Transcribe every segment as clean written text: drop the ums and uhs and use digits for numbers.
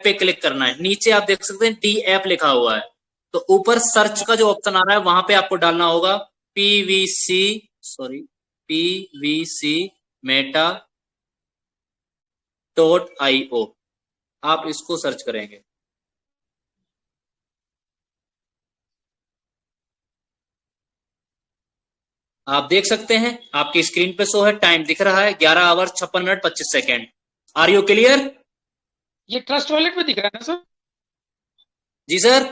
पे क्लिक करना है। नीचे आप देख सकते हैं टी ऐप लिखा हुआ है, तो ऊपर सर्च का जो ऑप्शन आ रहा है वहां पे आपको डालना होगा पीवीसी मेटा .io। आप इसको सर्च करेंगे। आप देख सकते हैं आपकी स्क्रीन पे शो है, टाइम दिख रहा है 11 hour 56 minute 25 second. Are you clear? ये ट्रस्ट वॉलेट पे दिख रहा है ना सर? जी सर।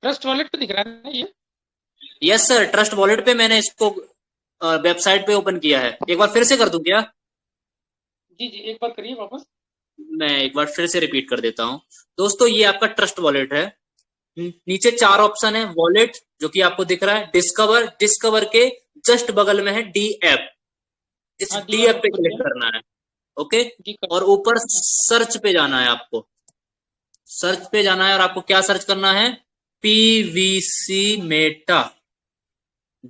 ट्रस्ट वॉलेट पे दिख रहा है ना ये? यस सर, ट्रस्ट वॉलेट पे मैंने इसको वेबसाइट पे ओपन किया है। एक बार फिर से कर दूं क्या? जी जी, एक बार करिए वापस। मैं एक बार फिर से रिपीट कर देता हूं। दोस्तों ये आपका ट्रस्ट वॉलेट है। नीचे 4 ऑप्शन है। वॉलेट जो कि आपको दिख रहा है, डिस्कवर के जस्ट बगल में है डी ऐप। इस हाँ, डी डी ऐप ऐप पे खुल क्लिक गया। करना है। ओके। जी कर और ऊपर सर्च पे जाना है आपको। सर्च पे जाना है और आपको क्या सर्च करना है? पीवीसी मेटा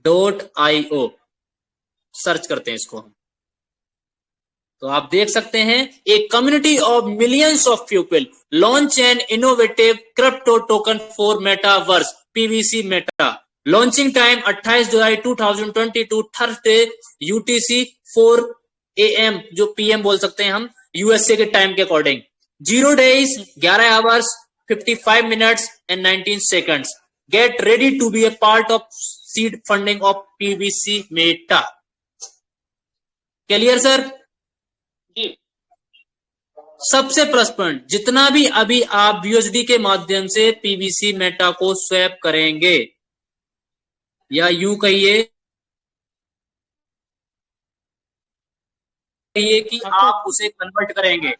.io सर्च करते हैं इसको हम। तो आप देख सकते हैं, a community of millions of people launch an innovative crypto token for metaverse PVC Meta. Launching time 28 July 2022 Thursday UTC 4 AM, जो PM बोल सकते हैं हम यूएसए के टाइम के according. 0 days 11 hours 55 minutes and 19 seconds. Get ready to be a part of seed funding of PVC Meta. Clear sir? जी। सबसे plus point, जितना भी अभी आप यूएसडी के माध्यम से पीवीसी मेटा को स्वैप करेंगे, या यूं कहिए कि आप उसे कन्वर्ट करेंगे,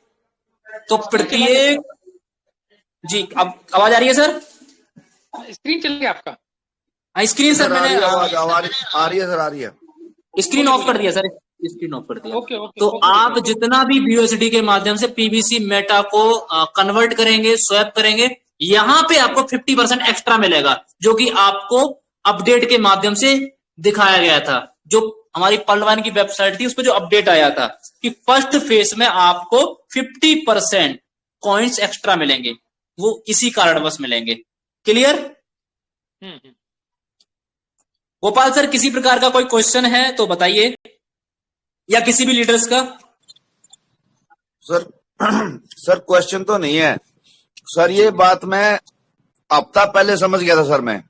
तो प्रत्येक, जी अब आवाज आ रही है सर? स्क्रीन चल गया आपका? स्क्रीन सर मैंने आवाज आ रही है सर, आ रही है। स्क्रीन ऑफ कर दिया सर, स्क्रीन ऑफ कर दिया। ओके तो आप जितना भी यूएसडी के माध्यम से पीवीसी मेटा को कन्वर्ट करेंगे, स्वैप करेंगे, यहां पे आपको 50% एक्स्ट्रा मिलेगा, जो कि आपको अपडेट के माध्यम से दिखाया गया था। जो हमारी पर्ल1 की वेबसाइट थी उस पर जो अपडेट आया था कि फर्स्ट फेज में आपको 50% कॉइन्स एक्स्ट्रा मिलेंगे, वो इसी कारणवश मिलेंगे। क्लियर? गोपाल सर, किसी प्रकार का कोई क्वेश्चन है तो बताइए, या किसी भी लीडर्स का? सर क्वेश्चन तो नहीं है सर, ये बात मैं हफ्ता पहले समझ गया था सर मैं।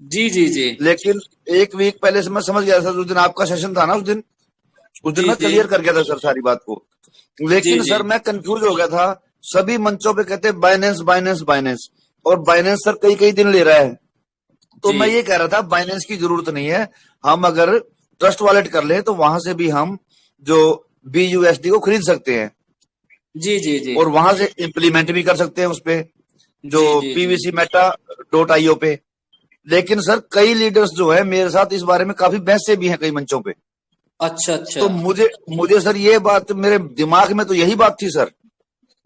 जी जी जी। लेकिन एक वीक पहले से मैं समझ गया सर, उस दिन आपका सेशन था ना, उस दिन मैं क्लियर कर गया था सर सारी बात को। लेकिन सर मैं कंफ्यूज हो गया था, सभी मंचों पे कहते बाइनेंस बाइनेंस बाइनेंस, और बाइनेंस सर कई कई दिन ले रहा है। तो मैं ये कह रहा था बाइनेंस की जरूरत नहीं है, हम अगर ट्रस्ट वॉलेट कर ले तो वहां से भी हम जो BUSD को खरीद सकते हैं। जी जी जी। और वहां से इंप्लीमेंट भी कर सकते हैं उस पे, जो पीवीसी मेटा .io पे। लेकिन सर कई लीडर्स जो है मेरे साथ इस बारे में काफी बहस से भी हैं कई मंचों पे। अच्छा अच्छा। तो मुझे सर ये बात, मेरे दिमाग में तो यही बात थी सर,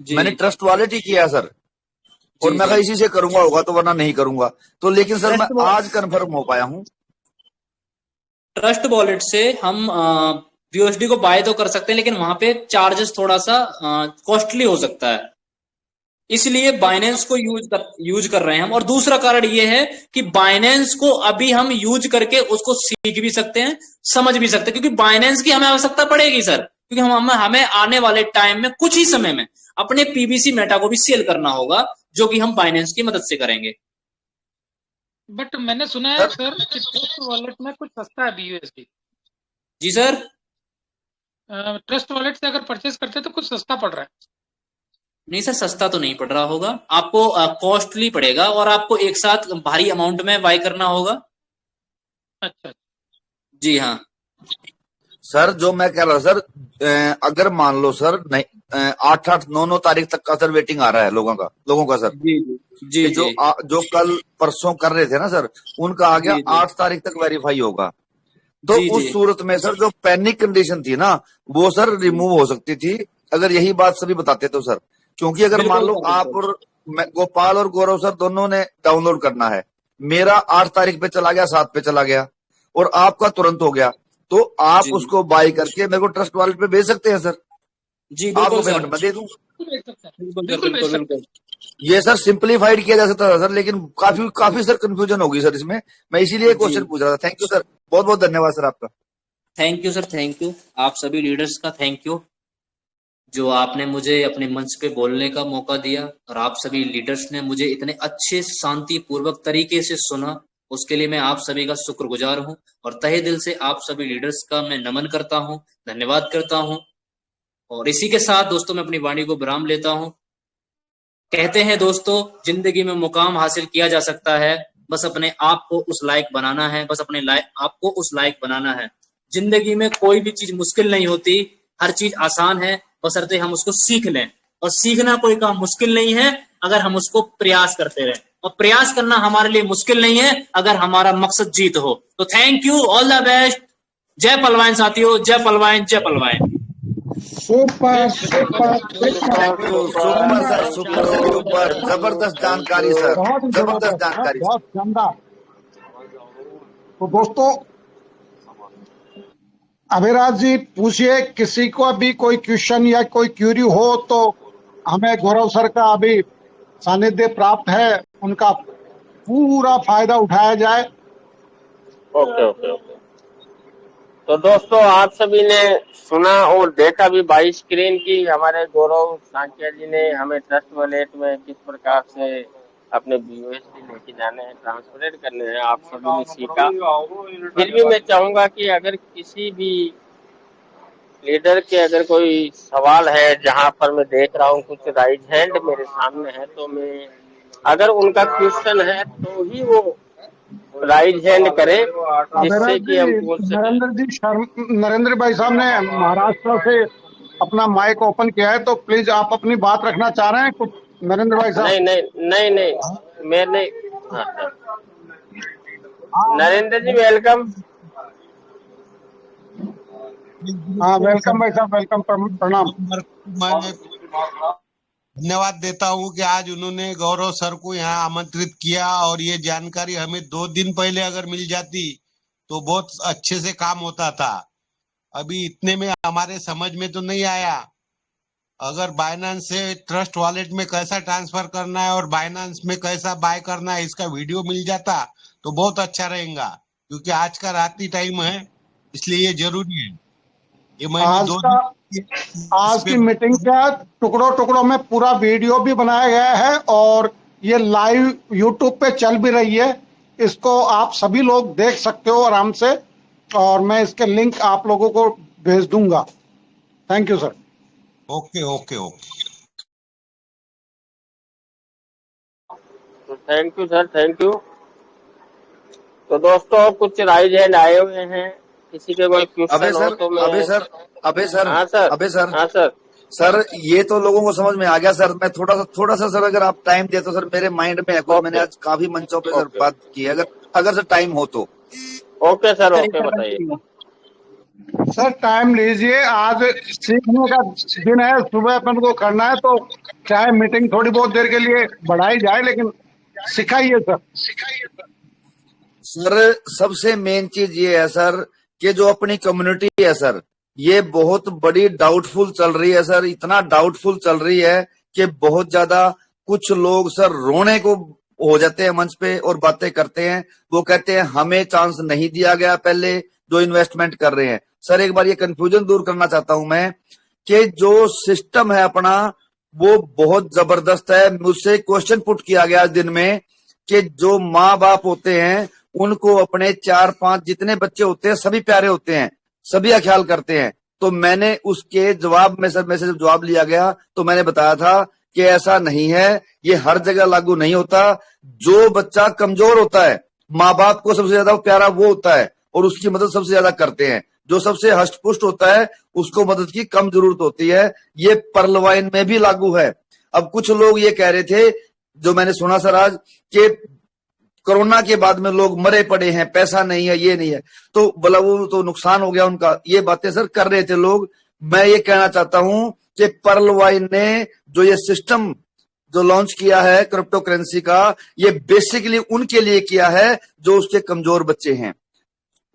मैंने ट्रस्ट वॉलेट ही किया सर, और मैं इसी से करूंगा, होगा तो, वरना नहीं करूंगा। तो लेकिन सर मैं आज कंफर्म हो पाया हूं, ट्रस्ट वॉलेट से हम BUSD को बाय तो कर सकते हैं, लेकिन वहां पे चार्जेस थोड़ा सा कॉस्टली हो सकता है, इसलिए बाइनेंस को यूज कर रहे हैं हम। और दूसरा कारण ये है कि बाइनेंस को अभी हम यूज करके उसको सीख भी सकते हैं, समझ भी सकते हैं, क्योंकि बाइनेंस की हमें आवश्यकता पड़ेगी सर, क्योंकि हमें आने वाले टाइम में कुछ ही समय में अपने पीवीसी मेटा को भी सेल करना होगा, जो कि हम बाइनेंस की मदद से करेंगे। बट मैंने सुना है सर कि ट्रस्ट वॉलेट में कुछ सस्ता है BUSD। जी सर। ट्रस्ट वॉलेट से अगर परचेस करते हैं तो कुछ सस्ता पड़ रहा है। नहीं सर, सस्ता तो नहीं पड़ रहा होगा आपको, कॉस्टली पड़ेगा, और आपको एक साथ भारी अमाउंट में बाय करना होगा। अच्छा। जी हाँ सर जो मैं कह रहा हूं सर, अगर मान लो सर, नहीं 8-9 तारीख तक का सर वेटिंग आ रहा है लोगों का सर। जी जी जी। जो कल परसों कर रहे थे ना सर, उनका आ गया 8 तारीख तक वेरीफाई होगा। तो उस सूरत में सर जो पैनिक कंडीशन थी ना, वो सर रिमूव हो सकती थी अगर यही बात सभी बताते तो सर। क्योंकि अगर मान लो आप और गोपाल और गौरव सर दोनों ने डाउनलोड करना है, मेरा 8 तारीख पे चला गया, 7 पे चला गया, और आपका तुरंत हो गया, तो आप उसको बाय करके मेरे को ट्रस्ट वॉलेट पे भेज सकते हैं सर। जी आपको बिल्कुल सर, पेमेंट मैं दे दूं। भेज सकते हैं, बिल्कुल सर, बिल्कुल भेज बिल्कुल सकते हैं। बिल्कुल। ये सर सिंपलीफाइड किया जा सकता था सर, लेकिन काफी काफी सर कंफ्यूजन होगी सर इसमें। मैं इसीलिए जी क्वेश्चन पूछ रहा था। थैंक यू सर, बहुत बहुत धन्यवाद सर आपका। Thank you sir, thank you. आप सभी लीडर्स का थैंक यू, जो आपने मुझे अपने मंच पे बोलने का मौका दिया, और आप सभी लीडर्स ने मुझे इतने अच्छे शांतिपूर्वक तरीके से सुना, उसके लिए मैं आप सभी का शुक्रगुजार हूं। और तहे दिल से आप सभी लीडर्स का मैं नमन करता हूं, धन्यवाद करता हूं। और इसी के साथ दोस्तों मैं अपनी वाणी को विराम लेता हूं। कहते हैं दोस्तों, जिंदगी में मुकाम हासिल किया जा सकता है, बस अपने आप को उस लायक बनाना है, बस अपने आप को उस लायक बनाना है। जिंदगी में कोई भी चीज मुश्किल नहीं होती, हर चीज आसान है, बशर्ते हम उसको सीख लें। और सीखना कोई काम मुश्किल नहीं है अगर हम उसको प्रयास करते रहें, और प्रयास करना हमारे लिए मुश्किल नहीं है अगर हमारा मकसद जीत हो। तो thank you, all the best. जय पलवान साथियों, जय पलवान, जय पलवान। Super super super, thank you, super sir, super से भी ऊपर, जबरदस्त जानकारी सर, बहुत ही जबरदस्त जबरदस्त है, जानकारी सर। बहुत शानदार। तो दोस्तों, अभिराज जी पूछिए, किसी को भी कोई क्वेश्चन या कोई क्यूरी हो तो हमें गौरव सर का अभी सानिध्य प्राप्त है, उनका पूरा फायदा उठाया जाए। Okay okay okay. तो दोस्तों, आप सभी ने सुना और देखा भी बाई स्क्रीन की हमारे गौरव सांकिया जी ने हमें ट्रस्ट वॉलेट में किस प्रकार से अपने BUSD लेके जाने हैं, ट्रांसफरेट करने हैं, आप सभी ने सीखा। फिर भी मैं चाहूंगा कि अगर किसी भी लीडर के अगर कोई सवाल है, जहां पर मैं देख रहा हूँ कुछ राइज हैंड मेरे सामने है, तो मैं अगर उनका क्वेश्चन है तो ही वो राइज हैंड करे, जिससे अभिराज कि हम जी, पूछ सके। नरेंद्र भाई साहब ने महाराष्ट्र से अपना माइक ओपन किया है, तो प्लीज आप अपनी बात रखना चाह रहे हैं कुछ, नरेंद्र भाई साहब? नहीं नहीं नहीं नहीं, मैं नहीं। हाँ सर, नरेंद्र जी वेलकम। हाँ, वेलकम भाई साहब, वेलकम, प्रणाम। मैं धन्यवाद देता हूं कि आज उन्होंने गौरव सर को यहाँ आमंत्रित किया, और ये जानकारी हमें 2 दिन पहले अगर मिल जाती तो बहुत अच्छे से काम होता था। अभी इतने में हमारे समझ में तो नहीं आया। अगर बाइनेंस से ट्रस्ट वॉलेट में कैसा ट्रांसफर करना है और बाइनेंस में कैसा बाय करना है, इसका वीडियो मिल जाता तो बहुत अच्छा रहेगा, क्योंकि आज का रात्रि टाइम है, इसलिए ये जरूरी है। ये मैंने आज की मीटिंग का टुकड़ों टुकड़ों में पूरा वीडियो भी बनाया गया है, और ये लाइव यूट्यूब पे चल भी रही है। इसको आप सभी लोग देख सकते हो आराम से, और मैं इसके लिंक आप लोगों को भेज दूंगा। Thank you sir. Okay okay okay. तो thank you sir, thank you. तो दोस्तों, कुछ राइज हैंड आए हुए हैं, किसी के कोई अबे क्वेश्चन हो सर, तो मैं। अबे सर, अबे सर, हाँ सर, अबे सर, हाँ सर। सर ये तो लोगों को समझ में आ गया सर। मैं थोड़ा सा सर, अगर आप टाइम दे तो सर, मेरे माइंड में है कुछ, मैंने ओके आज काफी मंचों पे सर ओके बात की है, अगर अगर सर टाइम हो तो। ओके सर, ओके बताइए। सर टाइम लीजिए, आज सीखने का दिन है, सुबह अपन को करना है, तो चाहे मीटिंग थोड़ी बहुत देर के लिए बढ़ाई जाए, लेकिन सिखाइए सर। सर सबसे मेन चीज ये है सर, कि जो अपनी कम्युनिटी है सर, ये बहुत बड़ी डाउटफुल चल रही है सर। इतना डाउटफुल चल रही है कि बहुत ज्यादा कुछ लोग सर रोने को हो जाते हैं मंच पे और बातें करते हैं। वो कहते हैं हमें चांस नहीं दिया गया पहले, जो इन्वेस्टमेंट कर रहे हैं। सर एक बार ये कंफ्यूजन दूर करना चाहता हूं मैं, कि जो सिस्टम है अपना वो बहुत जबरदस्त है। मुझसे क्वेश्चन पुट किया गया दिन में कि जो माँ बाप होते हैं उनको अपने 4-5 जितने बच्चे होते हैं सभी प्यारे होते हैं, सभी का ख्याल करते हैं। तो मैंने उसके जवाब में सर, में से जब जवाब लिया गया तो मैंने बताया था कि ऐसा नहीं है, ये हर जगह लागू नहीं होता। जो बच्चा कमजोर होता है, माँ बाप को सबसे ज्यादा प्यारा वो होता है और उसकी मदद सबसे ज्यादा करते हैं। जो सबसे हष्ट पुष्ट होता है उसको मदद की कम जरूरत होती है। ये पर्ल वाइन में भी लागू है। अब कुछ लोग ये कह रहे थे, जो मैंने सुना सर आज, कि कोरोना के बाद में लोग मरे पड़े हैं, पैसा नहीं है, ये नहीं है, तो बोला वो तो नुकसान हो गया उनका। ये बातें सर कर रहे थे लोग। मैं ये कहना चाहता हूं कि पर्ल वाइन ने जो ये सिस्टम जो लॉन्च किया है क्रिप्टो करेंसी का, ये बेसिकली उनके लिए किया है जो उसके कमजोर बच्चे हैं।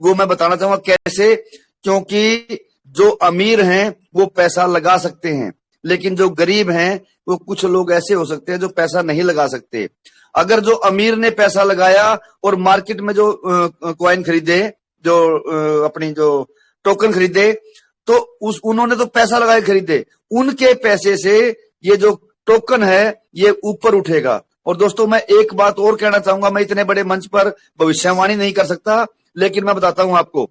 वो मैं बताना चाहूंगा कैसे, क्योंकि जो अमीर हैं वो पैसा लगा सकते हैं, लेकिन जो गरीब हैं वो कुछ लोग ऐसे हो सकते हैं जो पैसा नहीं लगा सकते। अगर जो अमीर ने पैसा लगाया और मार्केट में जो कॉइन खरीदे, जो अपनी जो टोकन खरीदे, तो उन्होंने तो पैसा लगाए खरीदे, उनके पैसे से ये जो टोकन है ये ऊपर उठेगा। और दोस्तों मैं एक बात और कहना चाहूंगा, मैं इतने बड़े मंच पर भविष्यवाणी नहीं कर सकता, लेकिन मैं बताता हूं आपको।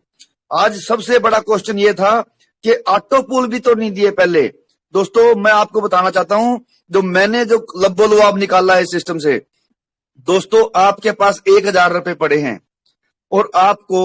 आज सबसे बड़ा क्वेश्चन ये था कि ऑटो पुल भी तो नहीं दिए पहले। दोस्तों मैं आपको बताना चाहता हूं, जो मैंने जो लब्बो लुआब निकाला है इस सिस्टम से, दोस्तों आपके पास 1000 रुपए पड़े हैं और आपको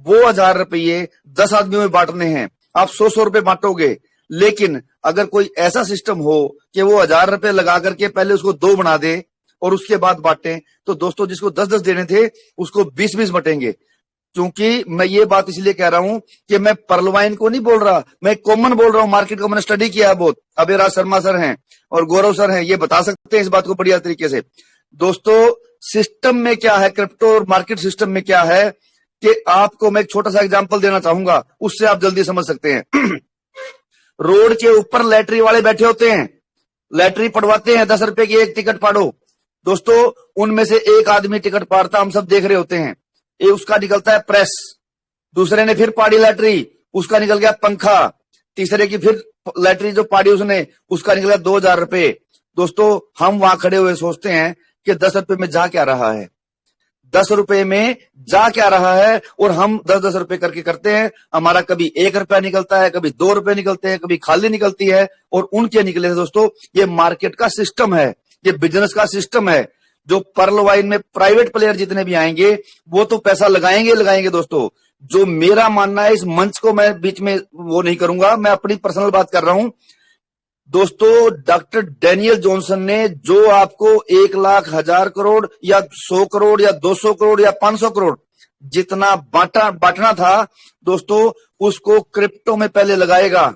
वो 1000 रुपये 10 आदमियों में बांटने हैं। आप 100 रुपए बांटोगे, लेकिन अगर कोई ऐसा सिस्टम हो कि वो 1000 रुपए लगा करके पहले उसको 2 बना दे और उसके बाद बांटे, तो दोस्तों जिसको 10-10 देने थे उसको 20-20 बटेंगे। क्योंकि मैं ये बात इसलिए कह रहा हूं कि मैं परलवाइन को नहीं बोल रहा, मैं कॉमन बोल रहा हूं। मार्केट को मैंने स्टडी किया है बहुत। अभयराज शर्मा सर हैं और गौरव सर हैं, ये बता सकते हैं इस बात को बढ़िया तरीके से। दोस्तों सिस्टम में क्या है, क्रिप्टो और मार्केट सिस्टम में क्या है, कि आपको मैं एक छोटा सा एग्जांपल देना चाहूंगा, उससे आप जल्दी समझ सकते हैं। रोड के ऊपर लैटरी वाले बैठे होते हैं, लैटरी पड़वाते हैं, 10 रुपए की एक टिकट पाड़ो। दोस्तों उनमें से एक आदमी टिकट पाड़ता, हम सब देख रहे होते हैं, ये उसका निकलता है प्रेस। दूसरे ने फिर पाड़ी लैटरी, उसका निकल गया पंखा। तीसरे की फिर लैटरी जो पाड़ी उसने, उसका निकल गया 2000 रुपए। दोस्तों हम वहां खड़े हुए सोचते हैं कि 10 रुपए में जा क्या रहा है, 10 रुपए में जा क्या रहा है, और हम 10-10 रुपए करके करते हैं। हमारा कभी 1 रुपया निकलता है, कभी 2 रुपए निकलते हैं, कभी खाली निकलती है, और उनके निकले थे। दोस्तों ये मार्केट का सिस्टम है, ये बिजनेस का सिस्टम है। जो पर्लवाइन में प्राइवेट प्लेयर जितने भी आएंगे वो तो पैसा लगाएंगे। दोस्तों जो मेरा मानना है, इस मंच को मैं बीच में वो नहीं करूंगा, मैं अपनी पर्सनल बात कर रहा हूं। दोस्तों डॉक्टर डैनियल जॉनसन ने जो आपको 1 लाख 1000 करोड़ या 100 करोड़ या 200 करोड़ या 500 करोड़ जितना बांटना था, दोस्तों उसको क्रिप्टो में पहले लगाएगा।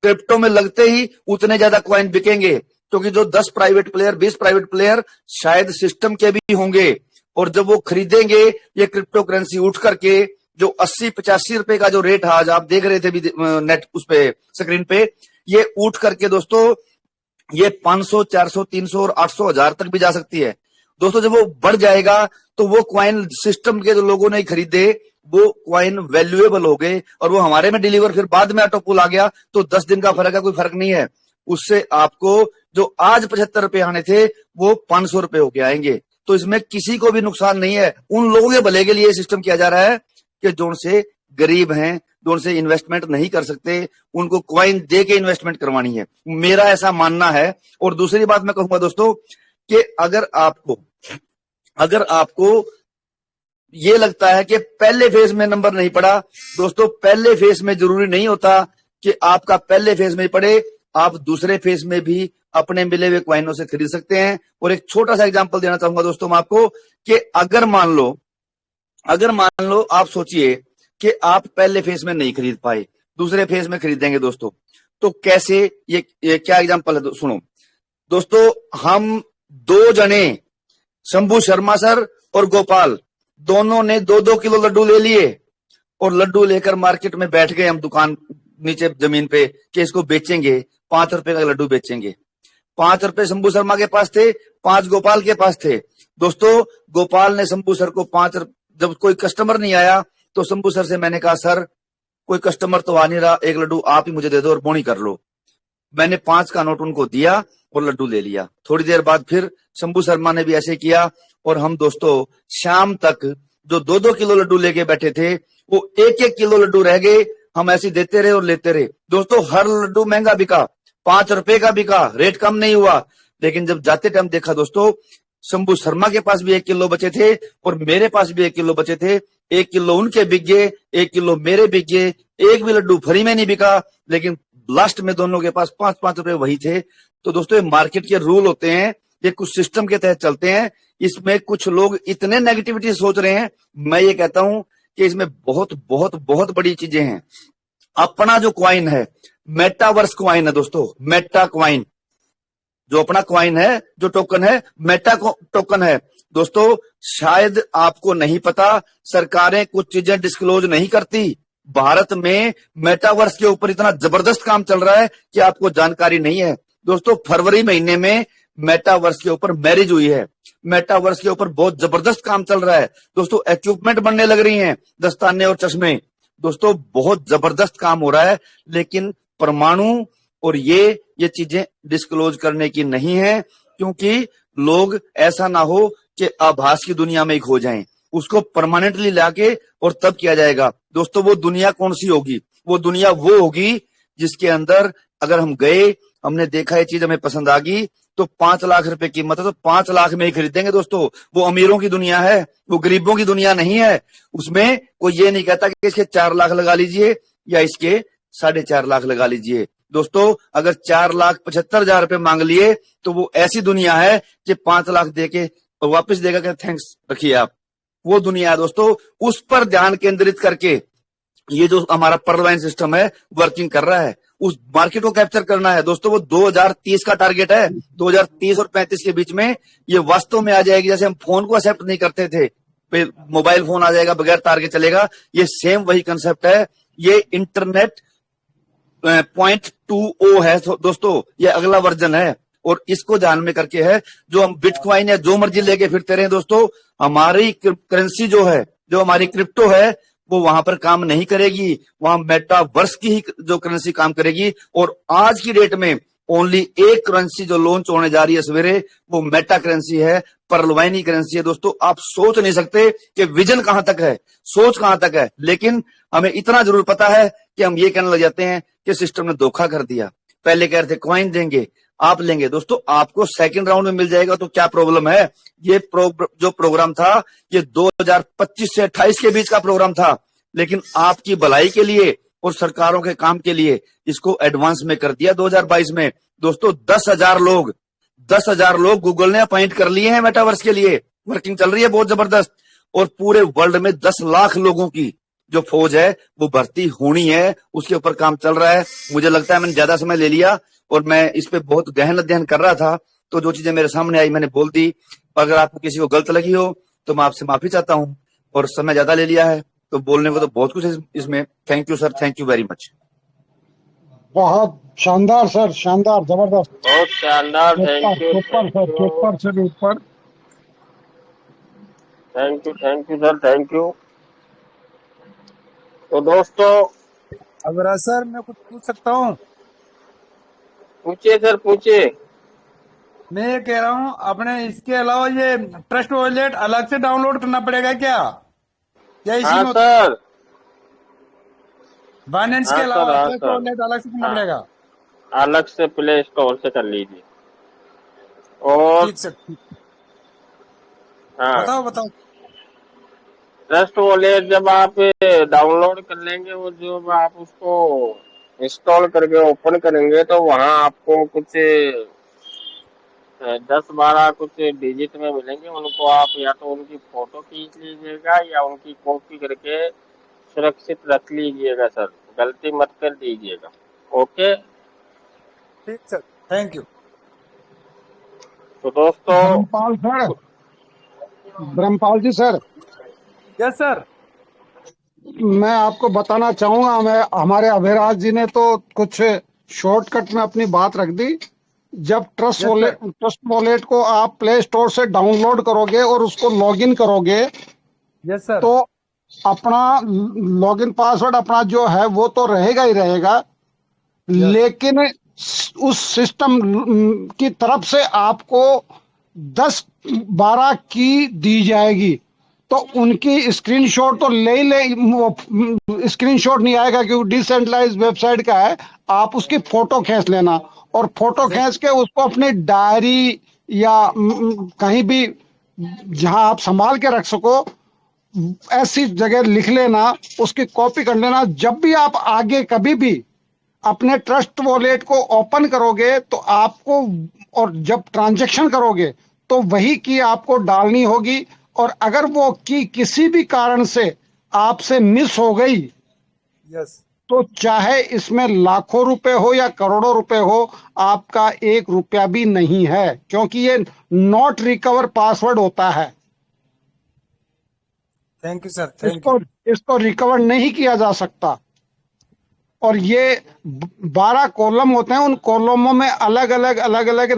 क्रिप्टो में लगते ही उतने ज्यादा कॉइन बिकेंगे, क्योंकि जो 10 प्राइवेट प्लेयर 20 प्राइवेट प्लेयर शायद सिस्टम के भी होंगे, और जब वो खरीदेंगे ये क्रिप्टो करेंसी उठ करके जो 80-85 रुपए का जो रेट है, आज आप देख रहे थे भी नेट उस पे स्क्रीन पे, ये उठ करके दोस्तों ये 500, 400, 300 और 800, 1000 तक भी जा सकती है। दोस्तों जब वो बढ़ जाएगा तो वो क्वाइन सिस्टम के जो लोगों ने खरीदे वो क्वाइन वैल्यूएबल हो गए, और वो हमारे में डिलीवर, फिर बाद में ऑटो पुल आ गया तो 10 दिन का फर्क है, कोई फर्क नहीं है। उससे आपको जो आज 75 रुपए आने थे वो 500 रुपए होके आएंगे। तो इसमें किसी को भी नुकसान नहीं है। उन लोगों के भले के लिए सिस्टम किया जा रहा है कि जो उनसे गरीब हैं, जो उनसे इन्वेस्टमेंट नहीं कर सकते, उनको क्वाइन दे के इन्वेस्टमेंट करवानी है, मेरा ऐसा मानना है। और दूसरी बात मैं कहूंगा दोस्तों कि अगर आपको ये लगता है कि पहले फेज में नंबर नहीं पड़ा, दोस्तों पहले फेज में जरूरी नहीं होता कि आपका पहले फेज में पड़े, आप दूसरे फेज में भी अपने मिले हुए क्वाइनों से खरीद सकते हैं। और एक छोटा सा एग्जांपल देना चाहूंगा दोस्तों मैं आपको, कि अगर मान लो आप सोचिए कि आप पहले फेज में नहीं खरीद पाए, दूसरे फेज में खरीदेंगे दोस्तों, तो कैसे, ये क्या एग्जांपल है सुनो दोस्तों। हम 2 जने, शंभू शर्मा सर और गोपाल, दोनों ने 2-2 किलो लड्डू ले लिए और लड्डू लेकर मार्केट में बैठ गए हम दुकान नीचे जमीन पे कि इसको बेचेंगे, 5 रुपए का लड्डू बेचेंगे। 5 रुपए शंभू शर्मा के पास थे, 5 गोपाल के पास थे। दोस्तों गोपाल ने शंभू सर को 5, जब कोई कस्टमर नहीं आया तो शंभू सर से मैंने कहा सर कोई कस्टमर तो आ नहीं रहा, एक लड्डू आप ही मुझे दे दो और बोनी कर लो। मैंने 5 का नोट उनको दिया और लड्डू ले लिया। थोड़ी देर बाद फिर शंभू शर्मा ने भी ऐसे किया, और हम दोस्तों शाम तक जो 2-2 किलो लड्डू लेके बैठे थे वो 1-1 किलो लड्डू रह गए। हम ऐसे देते रहे और लेते रहे। दोस्तों हर लड्डू महंगा बिका, 5 रुपए का बिका, रेट कम नहीं हुआ। लेकिन जब जाते टाइम देखा दोस्तों, शंभू शर्मा के पास भी 1 किलो बचे थे और मेरे पास भी 1 किलो बचे थे। 1 किलो उनके बिक गए, 1 किलो मेरे बिक गए। एक भी लड्डू फ्री में नहीं बिका, लेकिन लास्ट में दोनों के पास 5-5 रुपए वही थे। तो दोस्तों ये मार्केट के रूल होते हैं, ये कुछ सिस्टम के तहत चलते हैं। इसमें कुछ लोग इतने नेगेटिविटी सोच रहे हैं, मैं ये कहता हूं कि इसमें बहुत बहुत बहुत बड़ी चीजें हैं। अपना जो क्वाइन है, मेटावर्स क्वाइन है दोस्तों, मेटा क्वाइन जो अपना क्वाइन है, जो टोकन है, मेटा टोकन है दोस्तों। शायद आपको नहीं पता, सरकारें कुछ चीजें डिस्क्लोज नहीं करती, भारत में मेटावर्स के ऊपर इतना जबरदस्त काम चल रहा है कि आपको जानकारी नहीं है। दोस्तों, फरवरी महीने में मेटावर्स के ऊपर मैरिज हुई है। मेटावर्स के ऊपर बहुत जबरदस्त काम चल रहा है। दोस्तों, इक्विपमेंट बनने लग रही हैं, दस्ताने और चश्मे। दोस्तों, बहुत जबरदस्त काम हो रहा है, लेकिन परमाणु और ये चीजें डिस्क्लोज करने की नहीं है, क्योंकि लोग ऐसा ना हो कि आभास की दुनिया में ही खो जाएं। उसको परमानेंटली लाके और तब किया जाएगा। दोस्तों, वो दुनिया कौन सी होगी? वो दुनिया वो होगी जिसके अंदर अगर हम गए, हमने देखा ये चीज हमें पसंद आ गई, तो 5 लाख रुपए कीमत है तो 5 लाख में ही खरीदेंगे। दोस्तों, वो अमीरों की दुनिया है, वो गरीबों की दुनिया नहीं है। उसमें कोई ये नहीं कहता कि इसके 4 लाख लगा लीजिए या इसके 4.5 लाख लगा लीजिए। दोस्तों, अगर 4,75,000 रुपए मांग लिए तो वो ऐसी दुनिया है कि 5 लाख देके और वापस देगा कि थैंक्स रखिए आप। वो दुनिया है दोस्तों, उस पर ध्यान केंद्रित करके ये जो हमारा परलाइन सिस्टम है वर्किंग कर रहा है। उस मार्केट को कैप्चर करना है। दोस्तों, वो 2030 का टारगेट है। 2030 और 35 के बीच में ये वास्तव में आ जाएगी। जैसे हम फोन को एक्सेप्ट नहीं करते थे, मोबाइल फोन आ जाएगा, बगैर तार के चलेगा, ये सेम वही कंसेप्ट है। ये इंटरनेट 0.20 है दोस्तों, ये अगला वर्जन है। और इसको ध्यान में करके है जो हम बिटकॉइन या जो मर्जी लेके फिरते रहे। दोस्तों, हमारी करेंसी जो है, जो हमारी क्रिप्टो है, वो वहां पर काम नहीं करेगी। वहां मेटावर्स की ही जो करेंसी काम करेगी। और आज की डेट में ओनली एक करेंसी जो लॉन्च होने जा रही है सवेरे, वो मेटा करेंसी है, परलवाइनी करेंसी है। दोस्तों, आप सोच नहीं सकते कि विजन कहां तक है, सोच कहां तक है। लेकिन हमें इतना जरूर पता है कि हम ये कहने लग जाते हैं कि सिस्टम ने धोखा कर दिया। पहले कह रहे थे कॉइन देंगे, आप लेंगे। दोस्तों, आपको सेकंड राउंड में मिल जाएगा तो क्या प्रॉब्लम है? ये जो प्रोग्राम था, ये 2025 से 28 के बीच का प्रोग्राम था, लेकिन आपकी भलाई के लिए और सरकारों के काम के लिए इसको एडवांस में कर दिया 2022 में। दोस्तों, 10,000 लोग गूगल ने अपॉइंट कर लिए हैं मेटावर्स के लिए। वर्किंग चल रही है बहुत जबरदस्त। और पूरे वर्ल्ड में 10 लाख लोगों की जो फौज है वो भर्ती होनी है, उसके ऊपर काम चल रहा है। मुझे लगता है मैंने ज्यादा समय ले लिया और मैं इस पे बहुत गहन अध्ययन कर रहा था, तो जो चीजें मेरे सामने आई मैंने बोल दी। अगर आपको किसी को गलत लगी हो तो मैं आपसे माफी चाहता हूं, और समय ज्यादा ले लिया है तो बोलने को तो बहुत कुछ है इसमें। Thank you sir, thank you very much. बहुत शानदार सर, शानदार, जबरदस्त, बहुत शानदार। Thank you, super sir, super से भी ऊपर। Thank you sir, thank you. तो दोस्तों, अगर सर मैं कुछ पूछ सकता हूँ? पूछिए सर, पूछिए। मैं ये कह रहा हूँ, अपने इसके अलावा ये ट्रस्ट वॉलेट अलग से डाउनलोड करना पड़ेगा क्या, या इसी हाँ में सर, बाइनेंस के हाँ अलावा सर, हाँ ट्रस्ट सर, वॉलेट अलग से करना हाँ, पड़ेगा? अलग से प्ले स्टोर से कर लीजिए। और ठीक सर, हाँ, बताओ बताओ। ट्रस्ट वॉलेट जब आप डाउनलोड कर लेंगे, वो जब आप उसको इंस्टॉल करके ओपन करेंगे तो वहाँ आपको कुछ 10-12 कुछ डिजिट में मिलेंगे। उनको आप या तो उनकी फोटो खींच लीजिएगा या उनकी कॉपी करके सुरक्षित रख लीजिएगा सर, गलती मत कर दीजिएगा। ओके, ठीक सर, थैंक यू। तो दोस्तों, ब्रह्मपाल सर, ब्रह्मपाल जी सर, यस सर। मैं आपको बताना चाहूंगा, मैं हमारे अभिराज जी ने तो कुछ शॉर्टकट में अपनी बात रख दी। जब ट्रस्ट वॉलेट को आप प्ले स्टोर से डाउनलोड करोगे और उसको लॉगिन करोगे, यस सर। तो अपना लॉगिन पासवर्ड अपना जो है वो तो रहेगा ही रहेगा, लेकिन उस सिस्टम की तरफ से आपको 10-12 की दी जाएगी। तो उनकी स्क्रीनशॉट तो ले ले, स्क्रीनशॉट नहीं आएगा क्योंकि डिसेंट्रलाइज वेबसाइट का है। आप उसकी फोटो खींच लेना और फोटो खींच के उसको अपनी डायरी या कहीं भी जहां आप संभाल के रख सको ऐसी जगह लिख लेना, उसकी कॉपी कर लेना। जब भी आप आगे कभी भी अपने ट्रस्ट वॉलेट को ओपन करोगे तो आपको, और जब ट्रांजैक्शन करोगे तो वही की आपको डालनी होगी। और अगर वो की किसी भी कारण से आपसे मिस हो गई, यस, तो चाहे इसमें लाखों रुपए हो या करोड़ों रुपए हो, आपका 1 रुपया भी नहीं है, क्योंकि ये नॉट रिकवर पासवर्ड होता है। थैंक यू सर, थैंक इसको इसको रिकवर नहीं किया जा सकता। और ये 12 कॉलम होते हैं, उन कॉलमों में अलग अलग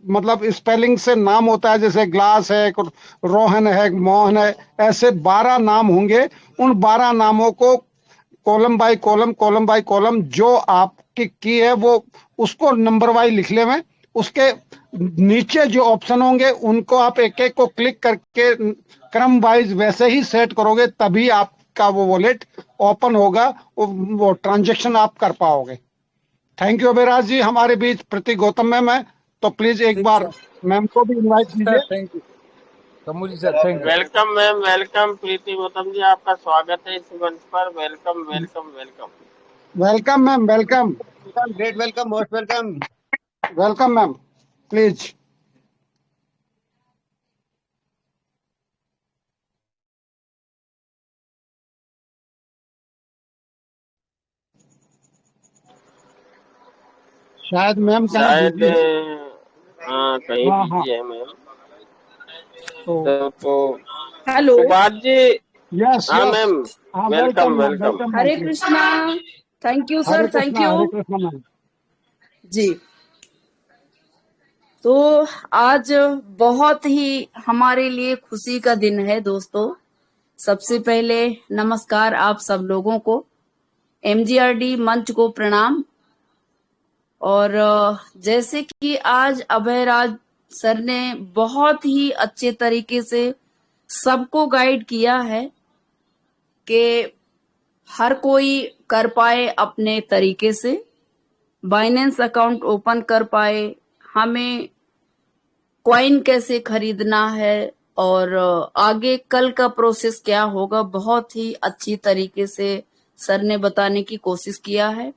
मतलब स्पेलिंग से नाम होता है, जैसे ग्लास है, रोहन है, मोहन है, ऐसे 12 नाम होंगे। उन 12 नामों को कॉलम बाय कॉलम जो आपकी की है वो उसको नंबर वाइज लिख ले में, उसके नीचे जो ऑप्शन होंगे उनको आप एक एक को क्लिक करके क्रम वाइज वैसे ही सेट करोगे, तभी आपका वो वॉलेट ओपन होगा, वो ट्रांजेक्शन आप कर पाओगे। थैंक यू अभिराज जी। हमारे बीच प्रतीक गौतम मैम है, तो प्लीज एक बार मैम को भी इनवाइट कीजिए। Sir, thank you Kamu ji sir, thank you. Welcome ma'am, welcome Preeti Gautam ji, आपका स्वागत है इस मंच पर। Welcome welcome welcome. Welcome ma'am, welcome great welcome, most welcome. Welcome ma'am, please. शायद मैम कहीं शायद बिजी है। हाँ, कहीं हाँ हाँ, बिजी है मैम। तो तो हेलो, सुभाष जी। यस हाँ यस, मैम, हाँ welcome welcome ma'am, welcome. Welcome ma'am Hare please. Krishna. Thank you sir, thank you Hare Krishna ma'am. जी। तो आज बहुत ही हमारे लिए खुशी का दिन है दोस्तों। सबसे पहले नमस्कार आप सब लोगों को, एमजीआरडी मंच को प्रणाम। और जैसे कि अभय अभयराज सर ने बहुत ही अच्छे तरीके से सबको गाइड किया है कि हर कोई कर पाए अपने तरीके से, बाइनेंस अकाउंट ओपन कर पाए, हमें कॉइन कैसे खरीदना है और आगे कल का प्रोसेस क्या होगा, बहुत ही अच्छी तरीके से सर ने बताने की कोशिश किया है।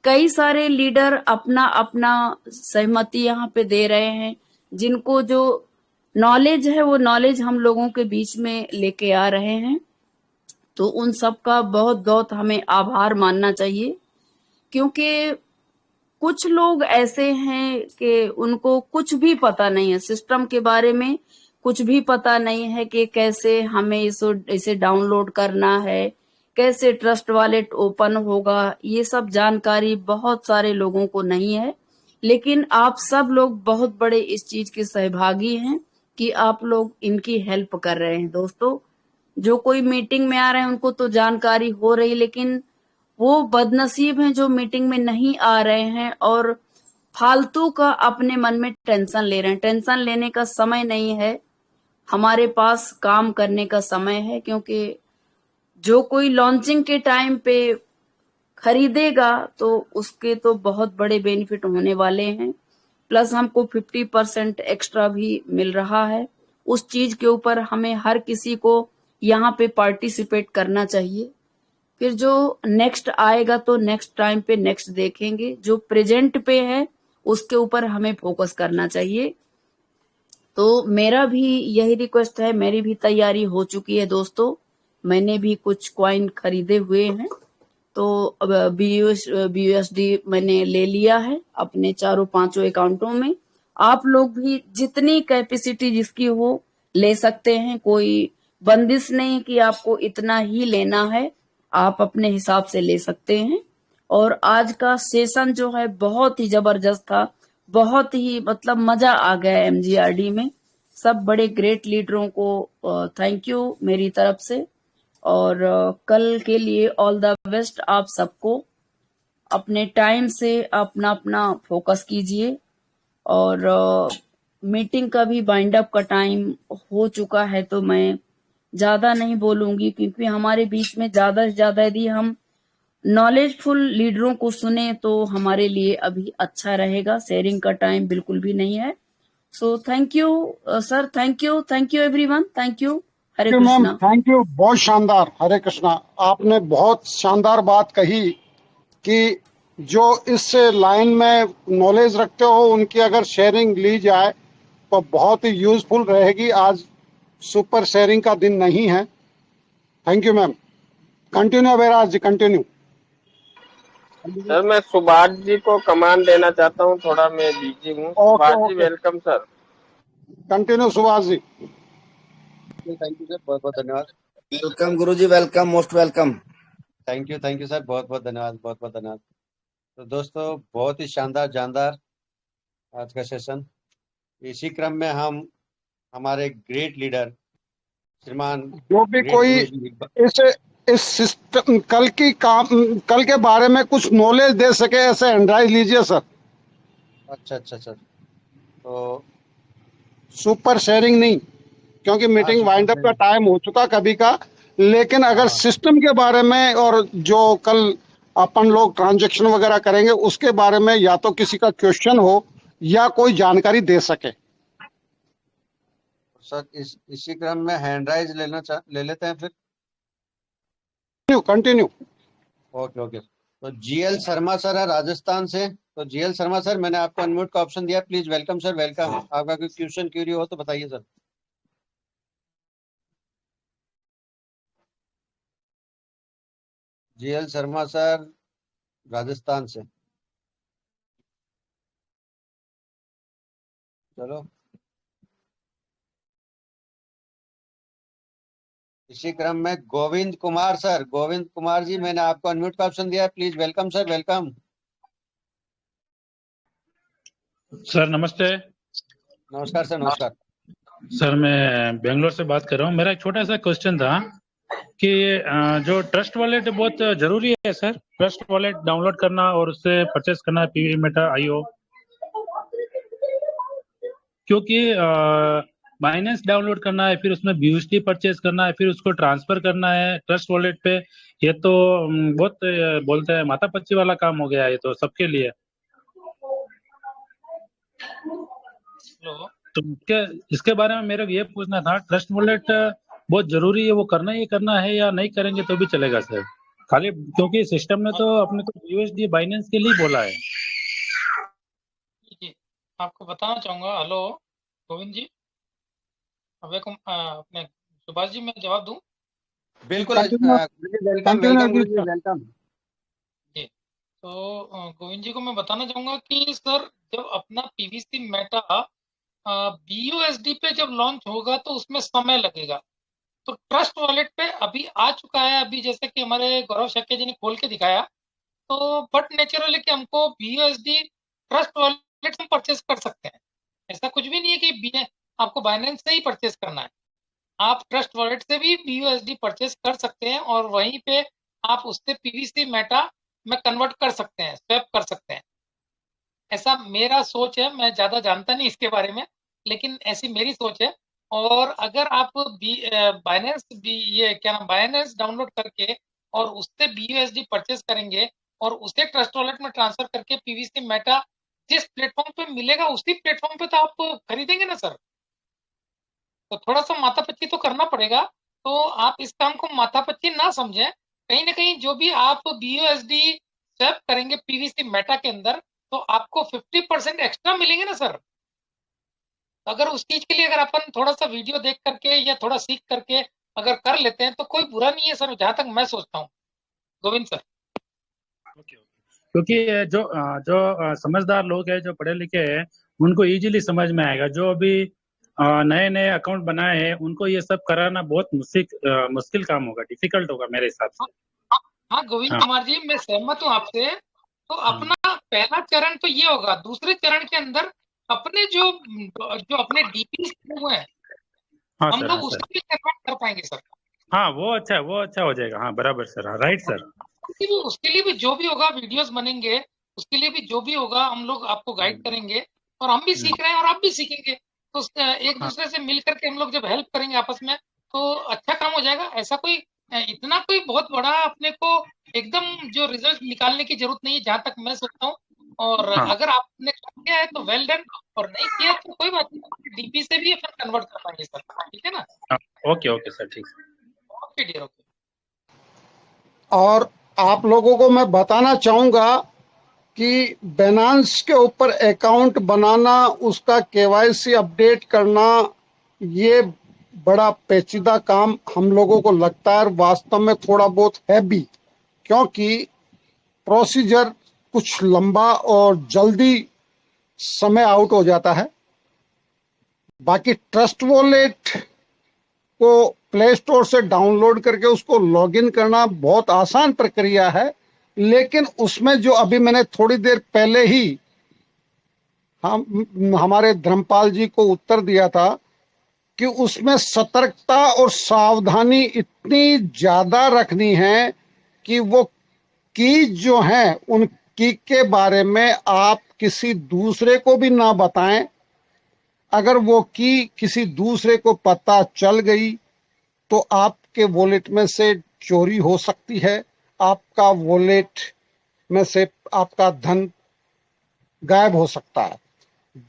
कई सारे लीडर अपना अपना सहमति यहाँ पे दे रहे हैं, जिनको जो नॉलेज है वो नॉलेज हम लोगों के बीच में लेके आ रहे हैं। तो उन सब का बहुत बहुत हमें आभार मानना चाहिए, क्योंकि कुछ लोग ऐसे हैं कि उनको कुछ भी पता नहीं है, सिस्टम के बारे में कुछ भी पता नहीं है कि कैसे हमें इसे डाउनलोड करना है, कैसे ट्रस्ट वॉलेट ओपन होगा। ये सब जानकारी बहुत सारे लोगों को नहीं है, लेकिन आप सब लोग बहुत बड़े इस चीज के सहभागी हैं कि आप लोग इनकी हेल्प कर रहे हैं। दोस्तों, जो कोई मीटिंग में आ रहे हैं उनको तो जानकारी हो रही, लेकिन वो बदनसीब हैं जो मीटिंग में नहीं आ रहे हैं और फालतू का अपने मन में टेंशन ले रहे हैं। टेंशन लेने का समय नहीं है, हमारे पास काम करने का समय है। क्योंकि जो कोई लॉन्चिंग के टाइम पे खरीदेगा तो उसके तो बहुत बड़े बेनिफिट होने वाले हैं, प्लस हमको 50% एक्स्ट्रा भी मिल रहा है। उस चीज के ऊपर हमें हर किसी को यहाँ पे पार्टिसिपेट करना चाहिए। फिर जो नेक्स्ट आएगा तो नेक्स्ट टाइम पे नेक्स्ट देखेंगे, जो प्रेजेंट पे है उसके ऊपर हमें फोकस करना चाहिए। तो मेरा भी यही रिक्वेस्ट है, मेरी भी तैयारी हो चुकी है दोस्तों, मैंने भी कुछ कॉइन खरीदे हुए हैं। तो अब BUSD मैंने ले लिया है अपने चारों पांचों अकाउंटों में। आप लोग भी जितनी कैपेसिटी जिसकी हो ले सकते हैं, कोई बंदिश नहीं कि आपको इतना ही लेना है, आप अपने हिसाब से ले सकते हैं। और आज का सेशन जो है बहुत ही जबरदस्त था, बहुत ही मतलब मजा आ गया एमजीआरडी में। सब बड़े ग्रेट लीडरों को थैंक यू मेरी तरफ से। और कल के लिए ऑल द बेस्ट आप सबको। अपने टाइम से अपना अपना फोकस कीजिए। और मीटिंग का भी बाइंड अप का टाइम हो चुका है, तो मैं ज्यादा नहीं बोलूंगी, क्योंकि हमारे बीच में ज्यादा से ज्यादा यदि हम नॉलेजफुल लीडरों को सुने तो हमारे लिए अभी अच्छा रहेगा। शेयरिंग का टाइम बिल्कुल भी नहीं है। So thank you sir, thank you everyone, thank you. Hare ma'am, Krishna. Thank you, बहुत शानदार। हरे कृष्णा, आपने बहुत शानदार बात कही कि जो इस लाइन में नॉलेज रखते हो उनकी अगर शेयरिंग ली जाए तो बहुत ही यूजफुल रहेगी। आज सुपर शेयरिंग का दिन नहीं है। Thank you ma'am. Continue Abhiraj ji, continue. Sir मैं सुभाष जी को कमांड देना चाहता हूँ, थोड़ा मैं बिजी हूँ। Okay Subhash ji okay, welcome sir. Continue Subhash ji. Thank you sir, बहुत बहुत धन्यवाद। Welcome guruji, welcome, most welcome. Thank you sir, बहुत बहुत धन्यवाद, बहुत बहुत धन्यवाद। तो दोस्तों, बहुत ही शानदार जानदार आज का सेशन। इसी क्रम में हम हमारे ग्रेट लीडर श्रीमान जो भी ग्रेट कोई गुरुजी इस सिस्टम कल के बारे में कुछ नॉलेज दे सके, ऐसे हैंडराइज लीजिए सर। अच्छा सर, तो सुपर शेयरिंग नहीं, क्योंकि मीटिंग सुपर वाइंड अप का शेयरिंग। टाइम हो चुका कभी का। लेकिन अगर हाँ सिस्टम के बारे में और जो कल अपन लोग ट्रांजैक्शन वगैरह करेंगे उसके बारे में या तो किसी का क्वेश्चन हो या कोई जानकारी दे सके। सर, इसी क्रम में हैंड राइज ले लेते हैं फिर। कंटिन्यू। ओके। तो जीएल शर्मा सर है राजस्थान से। तो जीएल शर्मा सर, मैंने आपको अनम्यूट का ऑप्शन दिया, प्लीज वेलकम सर, वेलकम। आपका कोई क्वेश्चन क्यूरी हो तो बताइए sir. GL Sharma sir Rajasthan से। चलो, इसी क्रम में गोविंद कुमार सर, गोविंद कुमार जी, मैंने आपको अनम्यूट का ऑप्शन दिया है, please welcome sir, welcome. Sir नमस्ते। नमस्कार सर, नमस्कार। सर मैं बेंगलोर से बात कर रहा हूँ। मेरा एक छोटा सा क्वेश्चन था कि जो ट्रस्ट वॉलेट बहुत जरूरी है सर, ट्रस्ट वॉलेट डाउनलोड करना और उससे परचेस करना पीवी मेटा आईओ, क्योंकि बाइनेंस डाउनलोड करना है, फिर उसमें बीयूएसडी परचेस करना है, फिर उसको ट्रांसफर करना है ट्रस्ट वॉलेट पे। ये तो बहुत बोलते हैं माथा पच्ची वाला काम हो गया है, ये तो सबके लिए। तो इसके बारे में मेरे को ये पूछना था, ट्रस्ट वॉलेट बहुत जरूरी है, वो करना है या नहीं करेंगे तो भी चलेगा सर? खाली क्योंकि सिस्टम ने तो अपने को यूएसडी बाइनेंस के लिए बोला है। जी, आपको बताना चाहूंगा। हेलो गोविंद जी, अपने सुभाष जी, मैं जवाब दूं? बिल्कुल वेलकम, वेलकम गुरु जी, वेलकम। जी, तो गोविंद जी को मैं बताना चाहूंगा कि सर, जब अपना पीवीसी मेटा बीयूएसडी पे जब लॉन्च होगा तो उसमें समय लगेगा। तो ट्रस्ट वॉलेट पे अभी आ चुका है, अभी जैसे कि हमारे गौरव शक्य जी ने खोल के दिखाया। तो बट नेचुरली कि हमको बीयूएसडी ट्रस्ट वॉलेट से परचेस कर सकते हैं। ऐसा कुछ भी नहीं है कि आपको बाइनेंस से ही परचेस करना है। आप ट्रस्ट वॉलेट से भी बीयूएसडी परचेस कर सकते हैं और वहीं पे आप उससे पीवीसी मेटा में कन्वर्ट कर सकते हैं, स्वैप कर सकते हैं। ऐसा मेरा सोच है, मैं ज्यादा जानता नहीं इसके बारे में, लेकिन ऐसी मेरी सोच है। और अगर आप बाइनेंस ये क्या नाम बाइनेंस डाउनलोड करके और उससे बीयूएसडी परचेस करेंगे और उसे ट्रस्ट वॉलेट में ट्रांसफर करके पीवीसी मेटा जिस प्लेटफॉर्म पे मिलेगा उसी प्लेटफॉर्म पे तो आप खरीदेंगे ना सर। तो थोड़ा सा माथापच्ची तो करना पड़ेगा। तो आप इस काम को माथापच्ची ना समझें। कहीं ना कहीं जो भी आप बीयूएसडी स्वैप करेंगे पीवीसी मेटा के अंदर, तो आपको 50% एक्स्ट्रा मिलेंगे ना सर। अगर उस चीज के लिए अगर अपन थोड़ा सा वीडियो देख करके या थोड़ा सीख करके अगर कर लेते हैं तो कोई बुरा नहीं है सर, जहां तक मैं सोचता हूँ गोविंद सर। क्योंकि जो जो समझदार लोग हैं, जो पढ़े लिखे हैं, उनको इजीली समझ में आएगा। जो अभी नए नए अकाउंट बनाए हैं उनको ये सब कराना बहुत मुश्किल काम होगा, डिफिकल्ट होगा मेरे हिसाब से। हाँ गोविंद कुमार जी, मैं सहमत हूँ आपसे। तो अपना पहला चरण तो ये होगा। दूसरे चरण के अंदर अपने जो जो अपने डीपी हुए हैं, हम लोग उसको भी कन्वर्ट कर पाएंगे सर। हाँ वो अच्छा हो जाएगा। हाँ बराबर सर, हाँ राइट सर। उसके लिए भी जो भी होगा, वीडियोस बनेंगे, उसके लिए भी जो भी होगा हम लोग आपको गाइड करेंगे। और हम भी सीख रहे हैं और आप भी सीखेंगे। तो एक दूसरे से मिल करके हम लोग जब हेल्प करेंगे आपस में तो अच्छा काम हो जाएगा। ऐसा कोई इतना कोई बहुत बड़ा अपने को एकदम जो रिजल्ट निकालने की जरूरत नहीं है, जहां तक मैं सोचता हूँ। और अगर आपने किया है तो वेल डन, और नहीं किया तो कोई बात नहीं, डीपी से भी अपन कन्वर्ट कर पाएंगे सर। ठीक है ना? ओके सर, ठीक है। Okay dear, okay. और आप लोगों को मैं बताना चाहूंगा कि बाइनेंस के ऊपर अकाउंट बनाना, उसका केवाईसी अपडेट करना, ये बड़ा पेचीदा काम हम लोगों को लगता है, वास्तव में थोड़ा बहुत है भी, क्योंकि प्रोसीजर कुछ लंबा और जल्दी समय आउट हो जाता है। बाकी ट्रस्ट वॉलेट को प्ले स्टोर से डाउनलोड करके उसको लॉगिन करना बहुत आसान प्रक्रिया है, लेकिन उसमें जो अभी मैंने थोड़ी देर पहले ही हमारे धर्मपाल जी को उत्तर दिया था कि उसमें सतर्कता और सावधानी इतनी ज्यादा रखनी है कि वो की जो है उन की के बारे में आप किसी दूसरे को भी ना बताएं। अगर वो की किसी दूसरे को पता चल गई तो आपके वॉलेट में से चोरी हो सकती है, आपका वॉलेट में से आपका धन गायब हो सकता है।